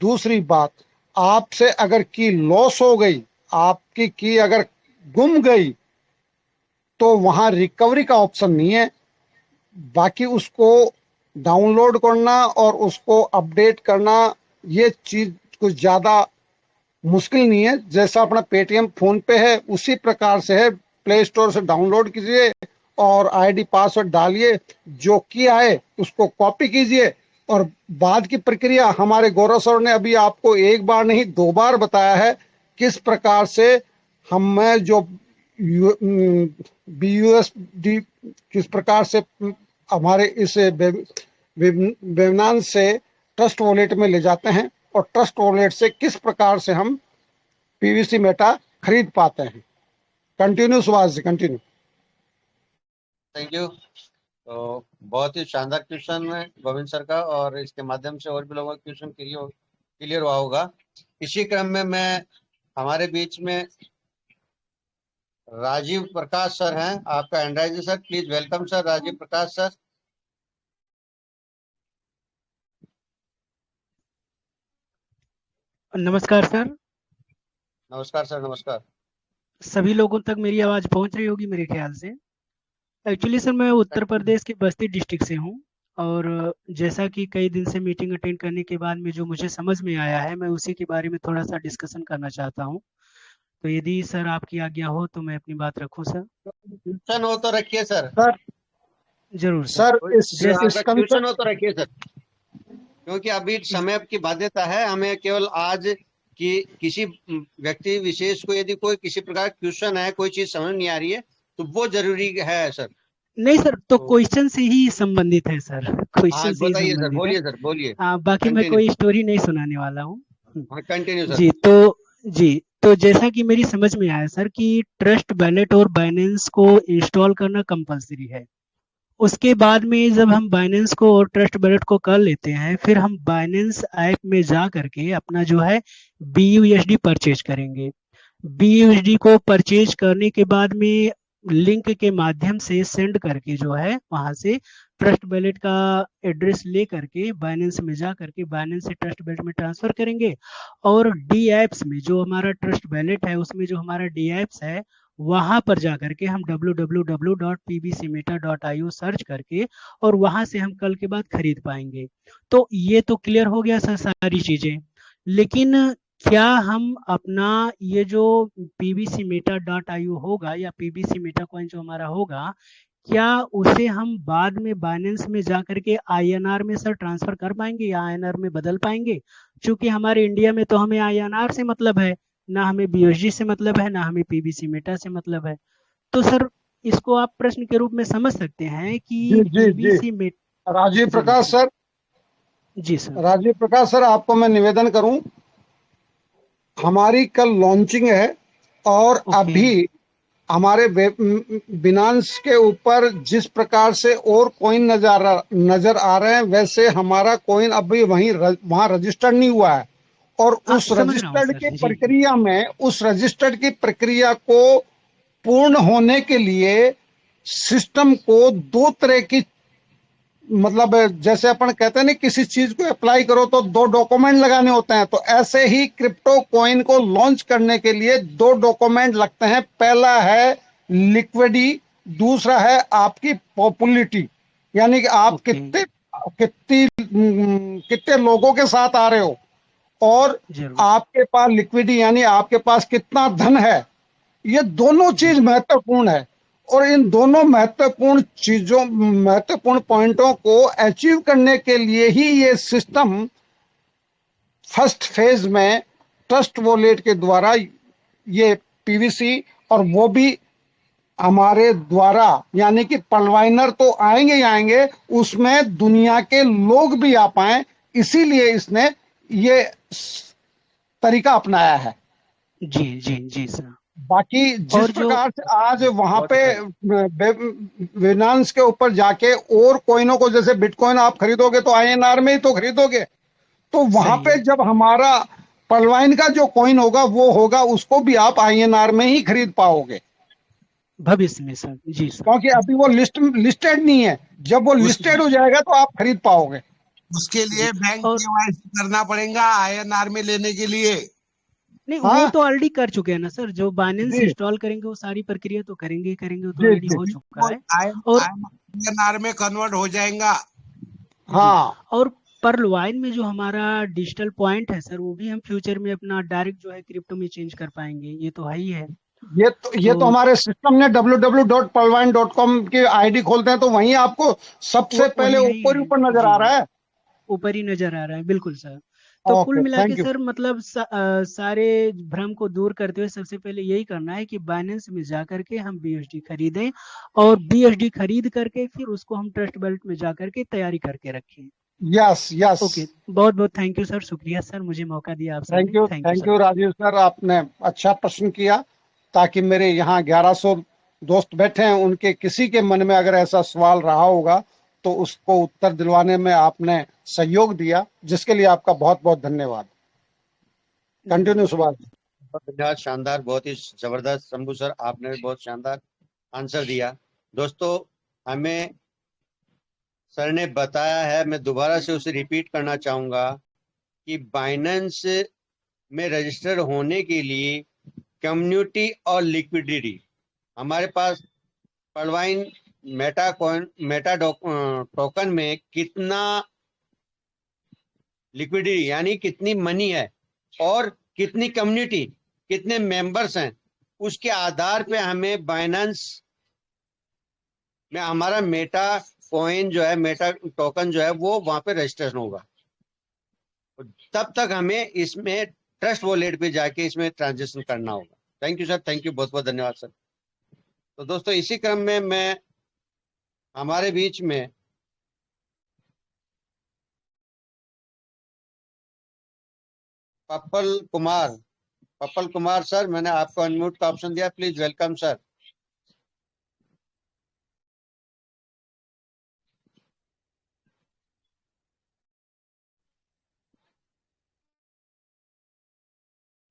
दूसरी बात, आपसे अगर की लॉस हो गई, आपकी की अगर गुम गई, तो वहां रिकवरी का ऑप्शन नहीं है। बाकी उसको डाउनलोड करना और उसको अपडेट करना ये चीज कुछ ज्यादा मुश्किल नहीं है। जैसा अपना पेटीएम फोन पे है उसी प्रकार से है। प्ले स्टोर से डाउनलोड कीजिए और आईडी पासवर्ड डालिए, जो की आए उसको कॉपी कीजिए और बाद की प्रक्रिया हमारे गौरव सर ने अभी आपको एक बार नहीं 2 बार बताया है किस प्रकार से हमें जो BUSD किस प्रकार से हमारे इस वेबनान से ट्रस्ट वॉलेट में ले जाते हैं और ट्रस्ट वॉलेट से किस प्रकार से हम पीवीसी मेटा खरीद पाते हैं। Continue Subhash ji, continue. Thank you. तो बहुत ही शानदार क्वेश्चन है गोविंद सर का, और इसके माध्यम से और भी लोगों का क्वेश्चन क्लियर हुआ होगा। इसी क्रम में मैं हमारे बीच में राजीव प्रकाश सर हैं, आपका हैंड राइज है sir, please welcome sir Rajiv Prakash sir. नमस्कार सर। नमस्कार सर, नमस्कार। सभी लोगों तक मेरी आवाज पहुंच रही होगी मेरे ख्याल से। एक्चुअली सर मैं उत्तर प्रदेश के बस्ती डिस्ट्रिक्ट से हूं, और जैसा कि कई दिन से मीटिंग अटेंड करने के बाद में जो मुझे समझ में आया है, मैं उसी के बारे में थोड़ा सा डिस्कशन करना चाहता हूं। तो यदि सर आपकी आज्ञा हो तो मैं अपनी बात रखूं सर। क्वेश्चन हो तो रखिए सर। सर जरूर सर। क्वेश्चन हो तो रखिए सर, क्योंकि अभी समय की बाध्यता है। हमें केवल आज कि किसी व्यक्ति विशेष को यदि कोई किसी प्रकार क्वेश्चन है, कोई चीज समझ नहीं आ रही है, तो वो जरूरी है सर। नहीं सर, तो क्वेश्चन से ही संबंधित है सर, क्वेश्चन से ही बताइए सर, संबंधित बोलिए है। सर, बोलिए। बाकी मैं कोई स्टोरी नहीं सुनाने वाला हूँ। Continue sir. जी, तो जैसा कि मेरी समझ में आया सर कि ट्रस्ट वॉलेट और बाइनेंस को इंस्टॉल करना कंपलसरी है। उसके बाद में जब हम बाइनेंस को और ट्रस्ट वॉलेट को कर लेते हैं, फिर हम बाइनेंस ऐप में जा करके अपना जो है BUSD परचेज करेंगे। BUSD को परचेज करने के बाद में लिंक के माध्यम से सेंड करके जो है वहां से ट्रस्ट वॉलेट का एड्रेस ले करके बाइनेंस में जा करके बाइनेंस से ट्रस्ट वॉलेट में ट्रांसफर करेंगे। और डी एप्स में जो हमारा ट्रस्ट वॉलेट है, उसमें जो हमारा डी एप्स है, वहां पर जा करके हम www.pbcmeta.io सर्च करके और वहां से हम कल के बाद खरीद पाएंगे। तो ये तो क्लियर हो गया सर सारी चीजें। लेकिन क्या हम अपना ये जो pbcmeta.io होगा या pbc मेटा कॉइन जो हमारा होगा, क्या उसे हम बाद में बाइनेंस में जा करके INR में सर ट्रांसफर कर पाएंगे या INR में बदल पाएंगे? क्योंकि हमारे इंडिया में तो हमें INR से मतलब है, ना हमें BUSD से मतलब है, ना हमें पीबीसी मेटा से मतलब है। तो सर इसको आप प्रश्न के रूप में समझ सकते हैं कि PBC Meta. Rajiv Prakash sir. जी सर। राजीव प्रकाश सर, आपको मैं निवेदन करूं, हमारी कल लॉन्चिंग है और अभी हमारे बिनांस के ऊपर जिस प्रकार से और कॉइन नजर आ रहे हैं, वैसे हमारा कॉइन अभी वहां रजिस्टर्ड नहीं हुआ है। और उस रजिस्टर्ड की प्रक्रिया में, उस रजिस्टर्ड की प्रक्रिया को पूर्ण होने के लिए सिस्टम को 2 तरह की, मतलब जैसे अपन कहते हैं ना किसी चीज को अप्लाई करो तो 2 डॉक्यूमेंट लगाने होते हैं, तो ऐसे ही क्रिप्टो कॉइन को लॉन्च करने के लिए 2 डॉक्यूमेंट लगते हैं। पहला है लिक्विडिटी, दूसरा है आपकी पॉपुलरिटी, यानी कि आप कितने लोगों के साथ आ रहे हो और आपके पास लिक्विडिटी यानी आपके पास कितना धन है। ये दोनों चीज महत्वपूर्ण है और इन दोनों महत्वपूर्ण पॉइंटों को अचीव करने के लिए ही ये सिस्टम फर्स्ट फेज में ट्रस्ट वॉलेट के द्वारा ये पीवीसी, और वो भी हमारे द्वारा, यानी कि पलवाइनर तो आएंगे ही आएंगे, उसमें दुनिया के लोग भी आ पाए, इसीलिए इसने ये तरीका अपनाया है। जी जी जी सर। बाकी जिस और जो प्रकार से आज वहां बहुत पे विनांस के ऊपर जाके और कोइनों को, जैसे बिटकॉइन आप खरीदोगे तो आईएनआर में ही तो खरीदोगे, तो वहां सही पे है, जब हमारा पलवाइन का जो कॉइन होगा वो होगा, उसको भी आप आईएनआर में ही खरीद पाओगे, भविष्य में सर। जी सर। क्योंकि अभी वो लिस्टेड नहीं है। जब वो उस, लिस्टेड हो जाएगा तो आप खरीद पाओगे। उसके जी। लिए बैंक और केवाईसी करना पड़ेगा आईएनआर में लेने के लिए। नहीं, वो हाँ तो ऑलरेडी कर चुके हैं ना सर, जो बाइनेंस जी इंस्टॉल करेंगे वो सारी प्रक्रिया तो करेंगे ही करेंगे, वो तो जी ऑलरेडी जी हो अभी चुका वो है। और आईएनआर में कन्वर्ट हो जाएगा। जी, हाँ। और पर्लवाइन में जो हमारा डिजिटल पॉइंट है सर, वो भी हम फ्यूचर में अपना डायरेक्ट जो है क्रिप्टो में चेंज कर पाएंगे, ये तो है ही है। ये तो तो हमारे सिस्टम ने www.palvine.com की आईडी खोलते हैं तो वहीं आपको सबसे पहले वही है ही ऊपर है। ऊपर नजर जी आ जी, रहा है। ऊपर ही नजर आ रहा है, बिल्कुल सर। तो कुल ओके, मिला के थैंक यू। सर मतलब सारे भ्रम को दूर करते हुए सबसे पहले यही करना है कि बाइनेंस में जा करके हम बीएसडी खरीदें, और बीएसडी खरीद करके फिर उसको हम ट्रस्ट वॉलेट में जा करके तैयारी करके रखें। यस यस, ओके, बहुत बहुत थैंक यू सर, शुक्रिया सर, मुझे मौका दिया आप सर ने, thank you thank sir. You Rajiv sir, आपने अच्छा प्रश्न किया, ताकि मेरे यहाँ 1100 दोस्त बैठे हैं, उनके किसी के मन में अगर ऐसा सवाल रहा होगा तो उसको उत्तर दिलवाने में आपने सहयोग दिया, जिसके लिए आपका बहुत बहुत धन्यवाद। कंटिन्यू सुभाष। बहुत धन्यवाद, शानदार, बहुत ही जबरदस्त शंभू सर, आपने भी बहुत शानदार आंसर दिया। दोस्तों, हमें सर ने बताया है, मैं दोबारा से उसे रिपीट करना चाहूंगा कि बाइनेंस में रजिस्टर होने के लिए कम्युनिटी और लिक्विडिटी, हमारे पास पलवाइन मेटा टोकन में कितना लिक्विडिटी यानी कितनी मनी है और कितनी कम्युनिटी, कितने मेंबर्स हैं, उसके आधार पे हमें बाइनेंस में हमारा मेटा कॉइन जो है, मेटा टोकन जो है, वो वहां पे रजिस्ट्रेशन होगा। तब तक हमें इसमें ट्रस्ट वॉलेट पे जाके इसमें ट्रांजेक्शन करना होगा। Thank you sir, thank you, बहुत बहुत धन्यवाद सर। तो दोस्तों, इसी क्रम में मैं हमारे बीच में पप्पल कुमार सर, मैंने आपको अनम्यूट का ऑप्शन दिया, प्लीज वेलकम सर।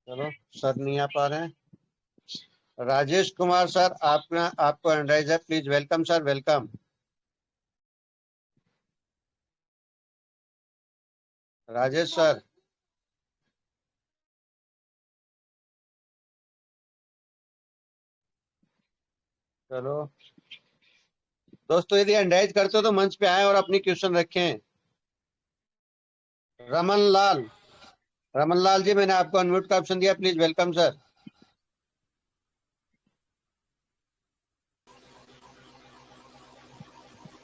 चलो, सर नहीं आ पा रहे हैं। राजेश कुमार सर, आपको एंड्राइज है, please welcome sir, welcome. Rajesh sir, चलो दोस्तों, यदि एंड्राइज करते हो तो मंच पे आए और अपनी क्वेश्चन रखें। रमन लाल जी, मैंने आपको अनम्यूट का ऑप्शन दिया, प्लीज वेलकम सर।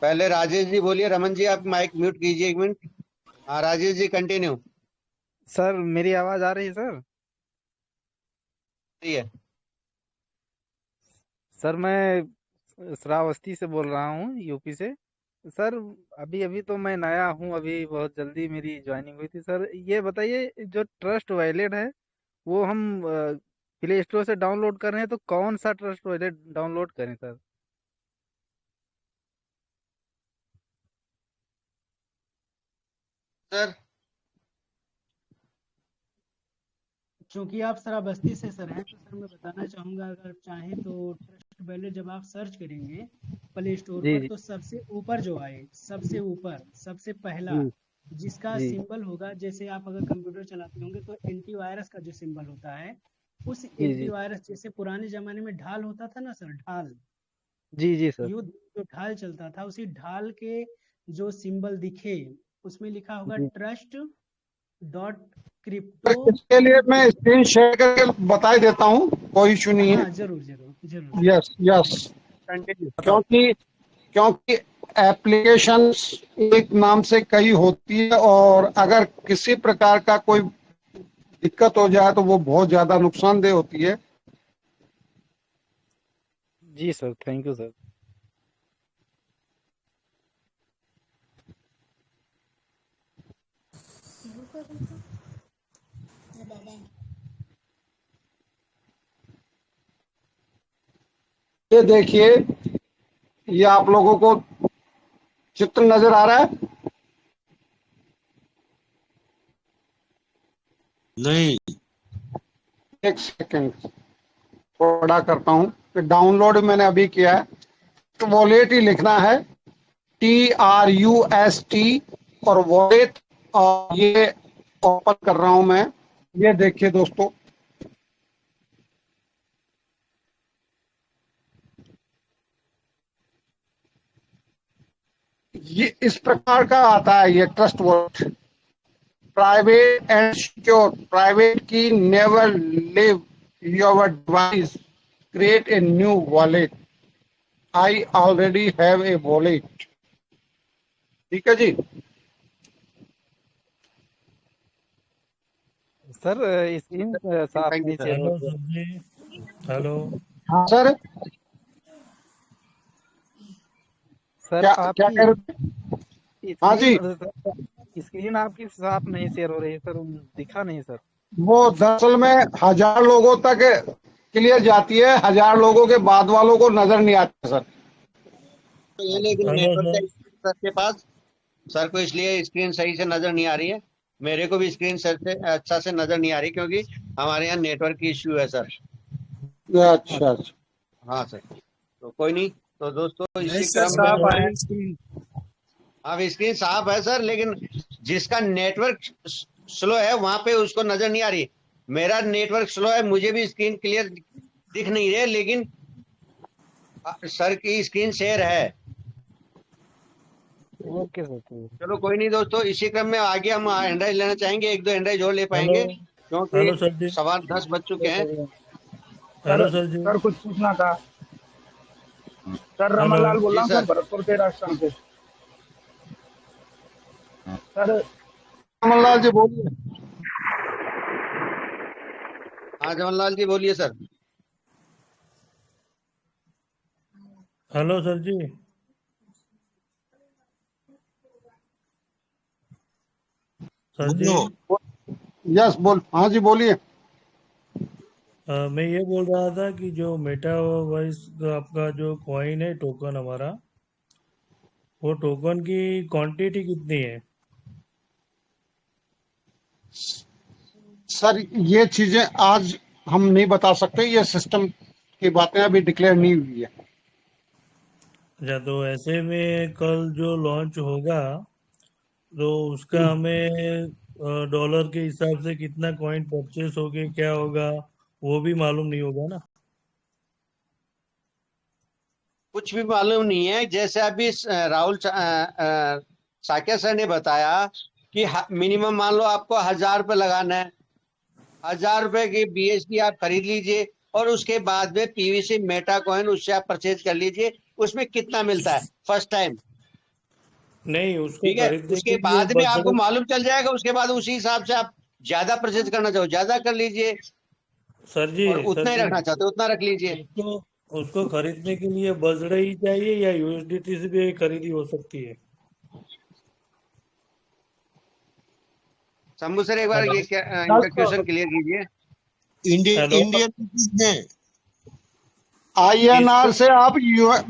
पहले राजेश जी बोलिए, रमन जी आप माइक म्यूट कीजिए 1 मिनट। हाँ राजेश जी, कंटिन्यू। सर मेरी आवाज आ रही है सर? ठीक है सर मैं श्रावस्ती से बोल रहा हूँ, यूपी से। सर अभी अभी तो मैं नया हूँ, अभी बहुत जल्दी मेरी ज्वाइनिंग हुई थी। सर ये बताइए, जो ट्रस्ट वॉलेट है वो हम प्ले स्टोर से डाउनलोड कर रहे हैं, तो कौन सा ट्रस्ट वॉलेट डाउनलोड करें सर? सर। चूंकि आप श्रावस्ती से सर हैं, तो सर मैं बताना चाहूंगा, अगर चाहें तो ट्रस्ट वैलेट जब आप सर्च करेंगे प्ले स्टोर जी पर, जी तो सबसे ऊपर जो आए, सबसे ऊपर सबसे पहला जी जिसका जी सिंबल होगा, जैसे आप अगर कंप्यूटर चलाते होंगे तो एंटीवायरस का जो सिंबल होता है, उस जी जी एंटीवायरस, जैसे पुराने जमाने में ढाल होता था ना सर, ढाल, जी जी सर। युद्ध जो ढाल चलता था, उसी ढाल के जो सिंबल दिखे, उसमें लिखा होगा जी ट्रस्ट डॉट क्रिप्टो। इसके लिए मैं स्क्रीन शेयर करके बता ही देता हूँ, कोई इशू नहीं है। हाँ जरूर जरूर जरूर सर। Yes yes, continue. क्योंकि एप्लीकेशन एक नाम से कई होती है, और अगर किसी प्रकार का कोई दिक्कत हो जाए तो वो बहुत ज्यादा नुकसानदेह होती है। जी सर, थैंक यू सर। ये देखिए, ये आप लोगों को चित्र नजर आ रहा है? नहीं, एक सेकंड थोड़ा करता हूँ कि डाउनलोड मैंने अभी किया है। तो वॉलेट ही लिखना है, TRUST और वॉलेट, और ये ओपन कर रहा हूं मैं। ये देखिए दोस्तों, ये इस प्रकार का आता है। ये trust wallet, private and secure, private key never leave your device, create a new wallet, I already have a wallet. ठीक है जी। सर स्क्रीन साफ थैंक यू नहीं सर। शेयर हो हेलो रही है। सर जी, हेलो। हाँ सर, सर क्या क्या आपकी कह रहे थे? हाँ जी, स्क्रीन आपकी साफ नहीं शेयर हो रही है सर, दिखा नहीं सर। वो दरअसल में 1000 लोगों तक क्लियर जाती है, 1000 लोगों के बाद वालों को नजर नहीं आती सर। ये लेकिन हेलो नेटवर्क का सर। इश्यू सर के पास, सर को इसलिए स्क्रीन सही से नजर नहीं आ रही है। मेरे को भी स्क्रीन सर से अच्छा से नजर नहीं आ रही, क्योंकि हमारे यहाँ नेटवर्क की इश्यू है सर। अच्छा अच्छा, हाँ सर, तो कोई नहीं। तो दोस्तों नहीं इसी सर, क्रम साफ आ में, रही है स्क्रीन। अब स्क्रीन साफ है सर, लेकिन जिसका नेटवर्क स्लो है वहां पे उसको नजर नहीं आ रही। मेरा नेटवर्क स्लो है, मुझे भी स्क्रीन क्लियर दिख नहीं रही, लेकिन सर की स्क्रीन शेयर है। ओके सर, ठीक है। चलो कोई नहीं दोस्तों, इसी क्रम में आगे हम हैंडराइज लेना चाहेंगे, एक दो हैंडराइज और ले हेलो पाएंगे, हेलो क्योंकि सर जी। 10:15 बज चुके हैं। हेलो सर जी। सर कुछ पूछना था सर। हेलो। रमन लाल बोल जी रहा हूँ सर। सर, भरतपुर के राजस्थान से सर। कमललाल जी बोलिए। हाँ जवाहरलाल जी बोलिए सर। हेलो सर जी। सर जी, बोलो। यस बोल, हाँ जी बोलिए। मैं ये बोल रहा था कि जो मेटावर्स का आपका जो कॉइन है, टोकन हमारा, वो टोकन की क्वांटिटी कितनी है? सर ये चीजें आज हम नहीं बता सकते, ये सिस्टम की बातें अभी डिक्लेयर नहीं हुई है। अच्छा, तो ऐसे में कल जो लॉन्च होगा तो उसका हमें डॉलर के हिसाब से कितना कॉइन परचेस होगे, क्या होगा, वो भी मालूम नहीं होगा ना? कुछ भी मालूम नहीं है। जैसे अभी राहुल साकिया सर ने बताया कि मिनिमम मान लो आपको 1000 रुपये लगाना है, 1000 रुपये की BSD आप खरीद लीजिए, और उसके बाद में PVC मेटा कॉइन उससे आप परचेज कर लीजिए। उसमें कितना मिलता है फर्स्ट टाइम, नहीं, उसको ठीक है। खरीदने उसके के लिए बाद में आपको बजट। मालूम चल जाएगा, उसके बाद उसी हिसाब से आप ज्यादा परचेज करना चाहो ज्यादा कर लीजिए, सर जी, और उतना ही रखना चाहते हो उतना रख लीजिए। उसको उसको खरीदने के लिए बजट ही चाहिए या USDT से भी खरीदी हो सकती है? शंभू सर एक बार हेलो। ये इनका क्वेश्चन क्लियर कीजिए। हेलो। इंडियन रुपीज में INR इसको से आप US